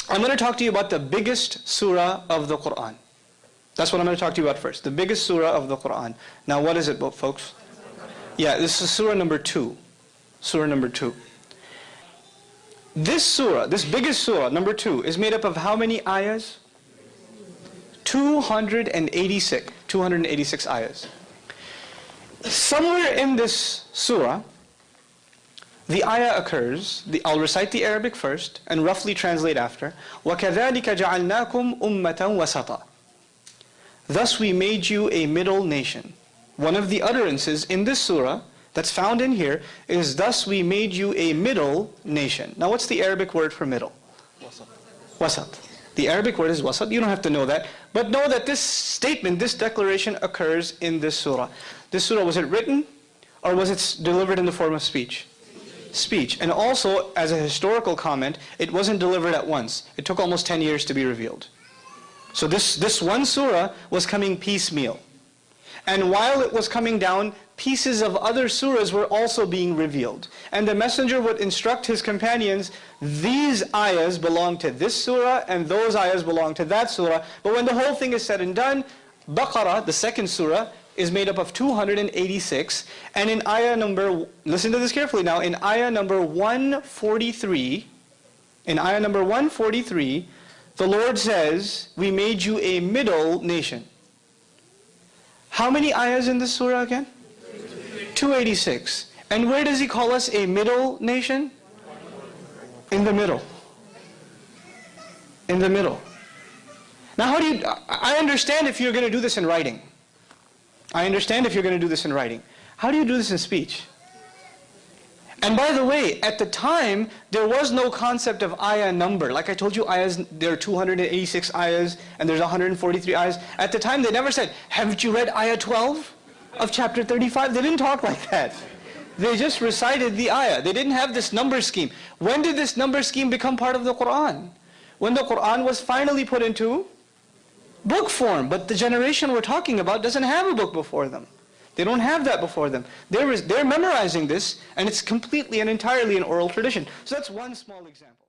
I'm going to talk to you about the biggest surah of the Quran. That's what I'm going to talk to you about first. The biggest surah of the Quran. Now what is it, folks? Yeah, this is surah number 2. Surah number 2. This surah, this biggest surah, number 2, is made up of how many ayahs? 286. 286 ayahs. Somewhere in this surah, the ayah occurs, I'll recite the Arabic first and roughly translate after. وَكَذَلِكَ جَعَلْنَاكُمْ أُمَّةً وَسَطًا. Thus we made you a middle nation. One of the utterances in this surah that's found in here is, thus we made you a middle nation. Now what's the Arabic word for middle? Wasat. Wasat. The Arabic word is wasat. You don't have to know that. But know that this statement, this declaration occurs in this surah. This surah, was it written or was it delivered in the form of speech? Speech. And also, as a historical comment, it wasn't delivered at once. It took almost 10 years to be revealed. So this one surah was coming piecemeal. And while it was coming down, pieces of other surahs were also being revealed. And the messenger would instruct his companions, these ayahs belong to this surah and those ayahs belong to that surah. But when the whole thing is said and done, Baqarah, the second surah, is made up of 286. And in ayah number, listen to this carefully now, in ayah number 143, the Lord says, we made you a middle nation. How many ayahs in this surah again? 286. And where does He call us a middle nation? In the middle. In the middle. Now how do you, I understand if you're going to do this in writing. I understand if you're going to do this in writing. How do you do this in speech? And by the way, at the time, there was no concept of ayah number. Like I told you, ayahs, there are 286 ayahs, and there's 143 ayahs. At the time, they never said, haven't you read ayah 12 of chapter 35? They didn't talk like that. They just recited the ayah. They didn't have this number scheme. When did this number scheme become part of the Quran? When the Quran was finally put into book form. But the generation we're talking about doesn't have a book before them. They don't have that before them. They're memorizing this, and it's completely and entirely an oral tradition. So that's one small example.